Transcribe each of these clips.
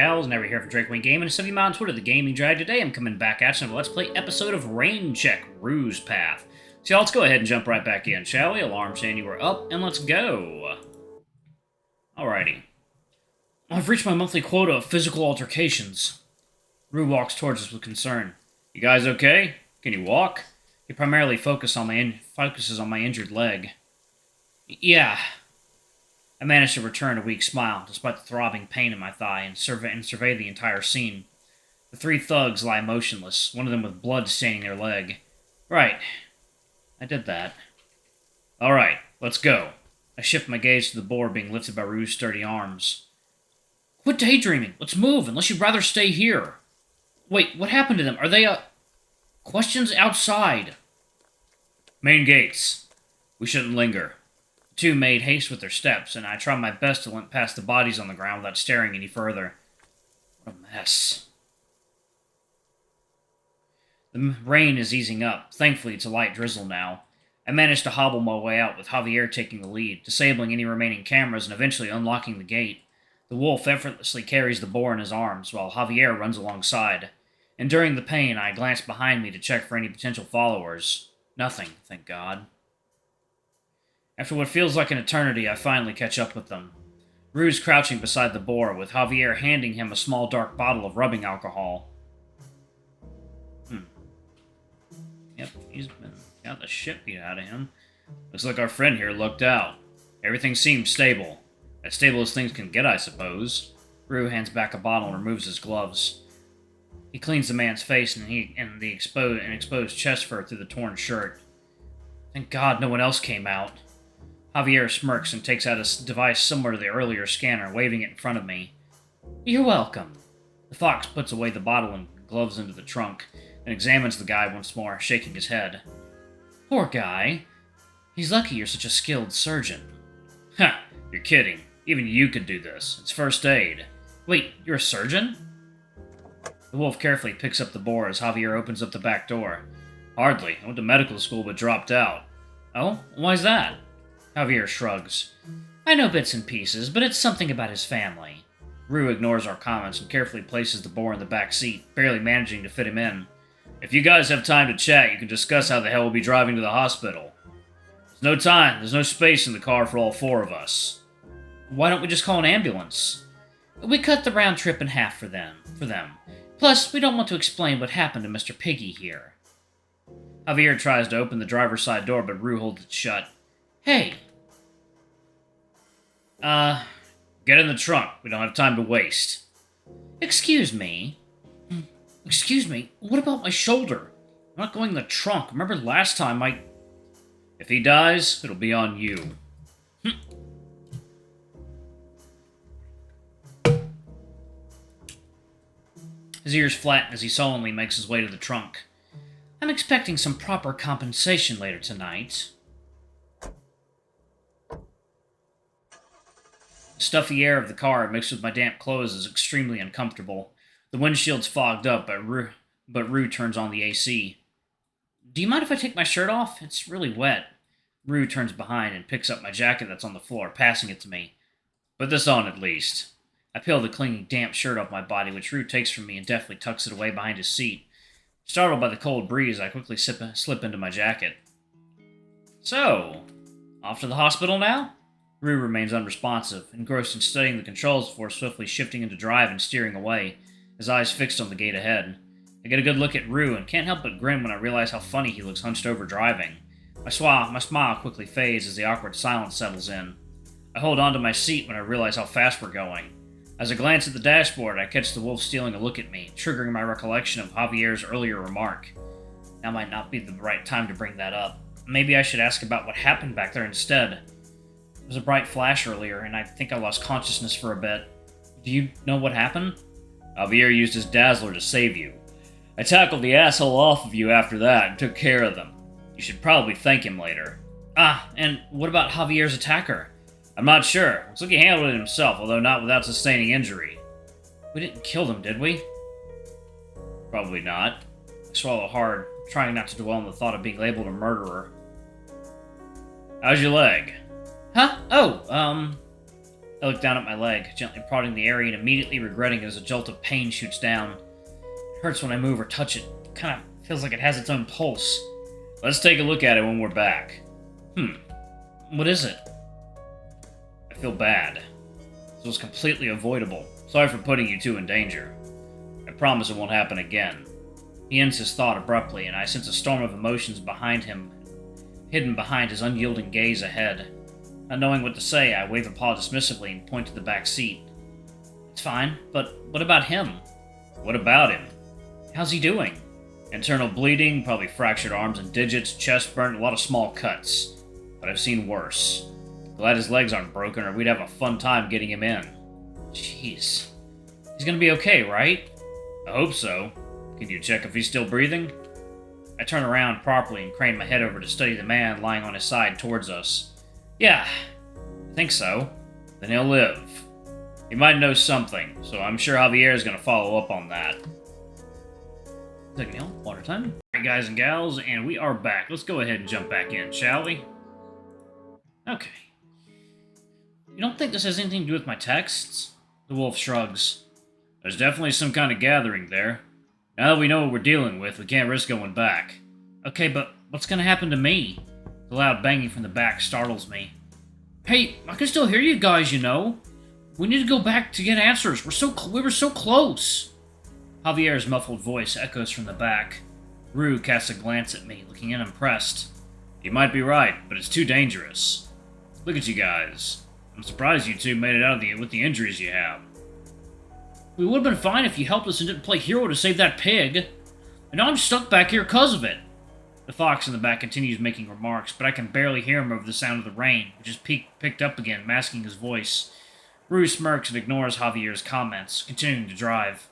gals, never here for Drakewing Gaming, and send me on Twitter, the Gaming Drag. Today I'm coming back at you on a Let's Play episode of Rain Check Ruse Path. So let's go ahead and jump right back in, shall we? Alarm saying you were up, and let's go. Alrighty. I've reached my monthly quota of physical altercations. Rue walks towards us with concern. You guys okay? Can you walk? He primarily focuses on my injured leg. Yeah. I managed to return a weak smile, despite the throbbing pain in my thigh, and survey the entire scene. The three thugs lie motionless, one of them with blood staining their leg. Right. I did that. Alright, let's go. I shift my gaze to the boar being lifted by Rue's sturdy arms. Quit daydreaming. Let's move, unless you'd rather stay here. Wait, what happened to them? Are they, Questions outside. Main gates. We shouldn't linger. The two made haste with their steps, and I tried my best to limp past the bodies on the ground without staring any further. What a mess. The rain is easing up. Thankfully, it's a light drizzle now. I managed to hobble my way out with Javier taking the lead, disabling any remaining cameras and eventually unlocking the gate. The wolf effortlessly carries the boar in his arms, while Javier runs alongside. Enduring the pain, I glanced behind me to check for any potential followers. Nothing, thank God. After what feels like an eternity, I finally catch up with them. Rue's crouching beside the boar, with Javier handing him a small dark bottle of rubbing alcohol. Yep, he's got the shit beat out of him. Looks like our friend here lucked out. Everything seems stable. As stable as things can get, I suppose. Rue hands back a bottle and removes his gloves. He cleans the man's face and the exposed chest fur through the torn shirt. Thank God no one else came out. Javier smirks and takes out a device similar to the earlier scanner, waving it in front of me. You're welcome. The fox puts away the bottle and gloves into the trunk, and examines the guy once more, shaking his head. Poor guy. He's lucky you're such a skilled surgeon. Ha! You're kidding. Even you could do this. It's first aid. Wait, you're a surgeon? The wolf carefully picks up the boar as Javier opens up the back door. Hardly. I went to medical school but dropped out. Oh? Why's that? Javier shrugs. I know bits and pieces, but it's something about his family. Rue ignores our comments and carefully places the boar in the back seat, barely managing to fit him in. If you guys have time to chat, you can discuss how the hell we'll be driving to the hospital. There's no time. There's no space in the car for all four of us. Why don't we just call an ambulance? We cut the round trip in half for them. Plus, we don't want to explain what happened to Mr. Piggy here. Javier tries to open the driver's side door, but Rue holds it shut. Hey. Get in the trunk. We don't have time to waste. Excuse me. Excuse me, what about my shoulder? I'm not going in the trunk. Remember last time If he dies, it'll be on you. His ears flatten as he sullenly makes his way to the trunk. I'm expecting some proper compensation later tonight. The stuffy air of the car mixed with my damp clothes is extremely uncomfortable. The windshield's fogged up, but Rue turns on the AC. Do you mind if I take my shirt off? It's really wet. Rue turns behind and picks up my jacket that's on the floor, passing it to me. Put this on at least. I peel the clinging damp shirt off my body, which Rue takes from me and deftly tucks it away behind his seat. Startled by the cold breeze, I quickly slip into my jacket. So, off to the hospital now? Rue remains unresponsive, engrossed in studying the controls before swiftly shifting into drive and steering away, his eyes fixed on the gate ahead. I get a good look at Rue and can't help but grin when I realize how funny he looks hunched over driving. My smile quickly fades as the awkward silence settles in. I hold on to my seat when I realize how fast we're going. As I glance at the dashboard, I catch the wolf stealing a look at me, triggering my recollection of Javier's earlier remark. Now might not be the right time to bring that up. Maybe I should ask about what happened back there instead. There was a bright flash earlier, and I think I lost consciousness for a bit. Do you know what happened? Javier used his dazzler to save you. I tackled the asshole off of you after that and took care of them. You should probably thank him later. Ah, and what about Javier's attacker? I'm not sure. Looks like he handled it himself, although not without sustaining injury. We didn't kill them, did we? Probably not. I swallow hard, trying not to dwell on the thought of being labeled a murderer. How's your leg? Huh? Oh, I look down at my leg, gently prodding the area and immediately regretting it as a jolt of pain shoots down. It hurts when I move or touch it. It kind of feels like it has its own pulse. Let's take a look at it when we're back. What is it? I feel bad. This was completely avoidable. Sorry for putting you two in danger. I promise it won't happen again. He ends his thought abruptly, and I sense a storm of emotions behind him, hidden behind his unyielding gaze ahead. Not knowing what to say, I wave a paw dismissively and point to the back seat. It's fine, but what about him? What about him? How's he doing? Internal bleeding, probably fractured arms and digits, chest burnt, a lot of small cuts. But I've seen worse. Glad his legs aren't broken or we'd have a fun time getting him in. Jeez. He's gonna be okay, right? I hope so. Can you check if he's still breathing? I turn around properly and crane my head over to study the man lying on his side towards us. Yeah, I think so. Then he'll live. He might know something, so I'm sure Javier is going to follow up on that. Take me on, water time. Alright, guys and gals, and we are back. Let's go ahead and jump back in, shall we? Okay. You don't think this has anything to do with my texts? The wolf shrugs. There's definitely some kind of gathering there. Now that we know what we're dealing with, we can't risk going back. Okay, but what's gonna happen to me? The loud banging from the back startles me. Hey, I can still hear you guys, you know. We need to go back to get answers. We were so close. Javier's muffled voice echoes from the back. Rue casts a glance at me, looking unimpressed. You might be right, but it's too dangerous. Look at you guys. I'm surprised you two made it out of with the injuries you have. We would have been fine if you helped us and didn't play hero to save that pig. And now I'm stuck back here because of it. The fox in the back continues making remarks, but I can barely hear him over the sound of the rain, which is picked up again, masking his voice. Rue smirks and ignores Javier's comments, continuing to drive.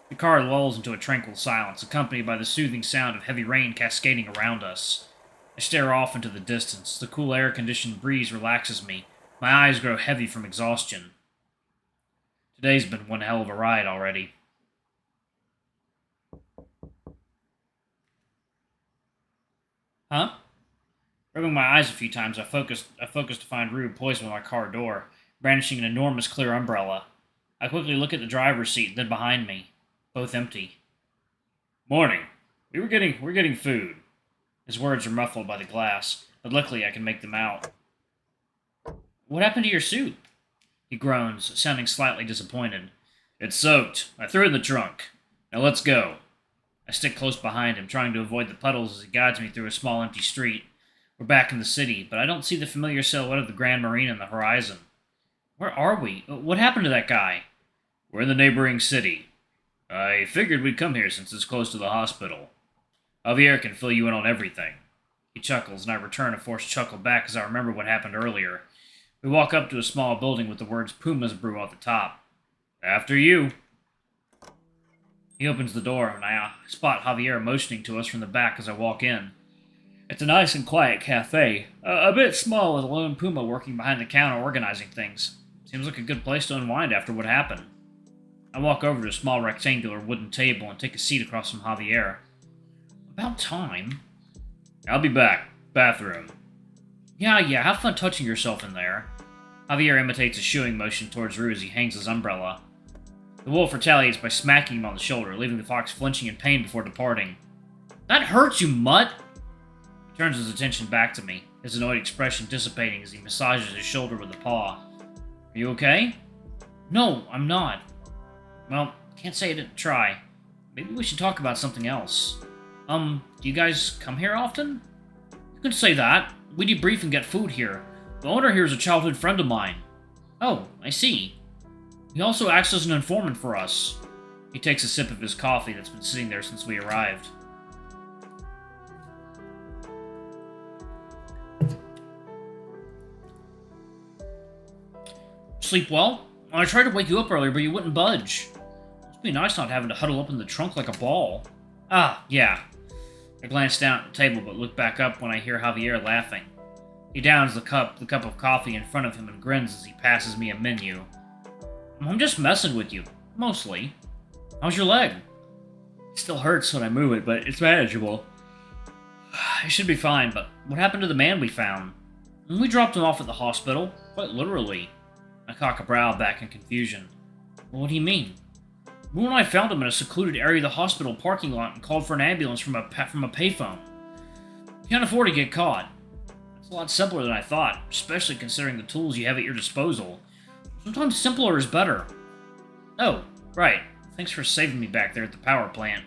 The car lulls into a tranquil silence, accompanied by the soothing sound of heavy rain cascading around us. I stare off into the distance. The cool air-conditioned breeze relaxes me. My eyes grow heavy from exhaustion. Today's been one hell of a ride already. Huh? Rubbing my eyes a few times, I focused to find Rue poised by my car door, brandishing an enormous clear umbrella. I quickly look at the driver's seat, then behind me. Both empty. Morning. We're getting food. His words are muffled by the glass, but luckily I can make them out. What happened to your suit? He groans, sounding slightly disappointed. It's soaked. I threw it in the trunk. Now let's go. I stick close behind him, trying to avoid the puddles as he guides me through a small empty street. We're back in the city, but I don't see the familiar silhouette of the Grand Marine on the horizon. Where are we? What happened to that guy? We're in the neighboring city. I figured we'd come here since it's close to the hospital. Javier can fill you in on everything. He chuckles, and I return a forced chuckle back as I remember what happened earlier. We walk up to a small building with the words Puma's Brew at the top. After you. He opens the door, and I spot Javier motioning to us from the back as I walk in. It's a nice and quiet cafe, a bit small with a lone Puma working behind the counter organizing things. Seems like a good place to unwind after what happened. I walk over to a small rectangular wooden table and take a seat across from Javier. About time. I'll be back. Bathroom. Yeah, have fun touching yourself in there. Javier imitates a shooing motion towards Rue as he hangs his umbrella. The wolf retaliates by smacking him on the shoulder, leaving the fox flinching in pain before departing. That hurts, you mutt! He turns his attention back to me, his annoyed expression dissipating as he massages his shoulder with a paw. Are you okay? No, I'm not. Well, can't say I didn't try. Maybe we should talk about something else. Do you guys come here often? You can say that. We debrief and get food here. The owner here is a childhood friend of mine. Oh, I see. He also acts as an informant for us. He takes a sip of his coffee that's been sitting there since we arrived. Sleep well? I tried to wake you up earlier, but you wouldn't budge. Must be nice not having to huddle up in the trunk like a ball. Ah, yeah. I glance down at the table, but look back up when I hear Javier laughing. He downs the cup of coffee in front of him and grins as he passes me a menu. I'm just messing with you, mostly. How's your leg? It still hurts when I move it, but it's manageable. I should be fine, but what happened to the man we found? We dropped him off at the hospital, quite literally. I cock a brow back in confusion. Well, what do you mean? Rue and I found him in a secluded area of the hospital parking lot and called for an ambulance from a payphone. You can't afford to get caught. It's a lot simpler than I thought, especially considering the tools you have at your disposal. Sometimes simpler is better. Oh, right. Thanks for saving me back there at the power plant.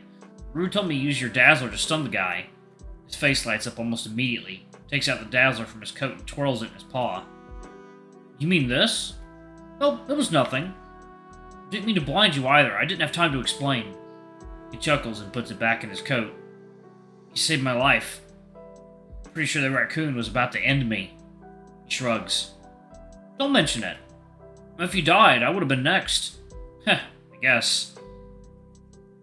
Rue told me to use your dazzler to stun the guy. His face lights up almost immediately, takes out the dazzler from his coat and twirls it in his paw. You mean this? Oh, it was nothing. Didn't mean to blind you either. I didn't have time to explain. He chuckles and puts it back in his coat. You saved my life. Pretty sure the raccoon was about to end me. He shrugs. Don't mention it. If you died, I would have been next. Heh, I guess.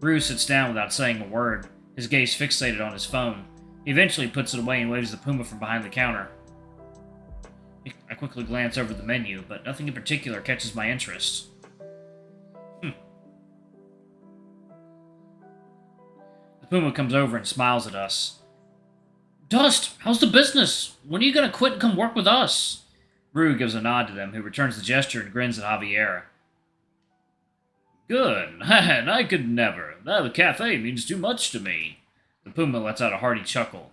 Rue sits down without saying a word, his gaze fixated on his phone. He eventually puts it away and waves the puma from behind the counter. I quickly glance over the menu, but nothing in particular catches my interest. The puma comes over and smiles at us. Dust, how's the business? When are you gonna quit and come work with us? Rue gives a nod to them, who returns the gesture and grins at Javier. Good, and I could never. The cafe means too much to me. The puma lets out a hearty chuckle.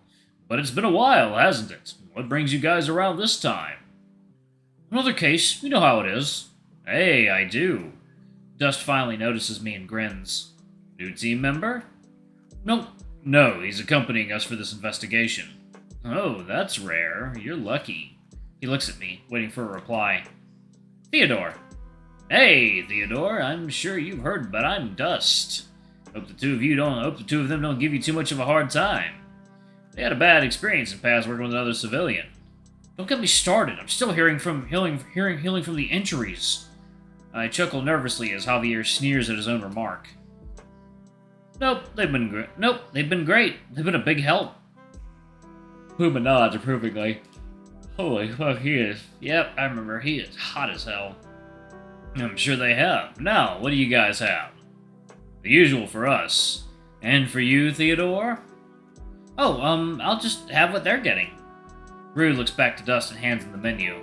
But it's been a while, hasn't it? What brings you guys around this time? Another case, you know how it is. Hey, I do. Dust finally notices me and grins. New team member? Nope. No, he's accompanying us for this investigation. Oh, that's rare. You're lucky. He looks at me, waiting for a reply. Theodore. Hey, Theodore. I'm sure you've heard, but I'm Dust. Hope the two of them don't give you too much of a hard time. They had a bad experience in past working with another civilian. Don't get me started. I'm still healing from the injuries. I chuckle nervously as Javier sneers at his own remark. Nope, they've been great. They've been a big help. Puma nods approvingly. Holy fuck, he is. Yep, I remember. He is hot as hell. I'm sure they have. Now, what do you guys have? The usual for us. And for you, Theodore? Oh, I'll just have what they're getting. Rue looks back to Dust and hands him the menu.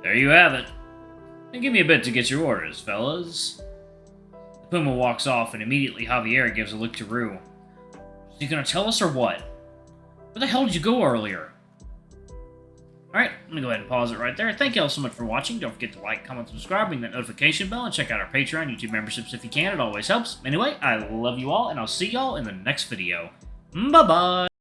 There you have it. And give me a bit to get your orders, fellas. The puma walks off, and immediately Javier gives a look to Rue. So you gonna tell us or what? Where the hell did you go earlier? Alright, I'm gonna go ahead and pause it right there. Thank you all so much for watching. Don't forget to like, comment, subscribe, ring that notification bell, and check out our Patreon, YouTube memberships if you can. It always helps. Anyway, I love you all, and I'll see y'all in the next video. Bye-bye!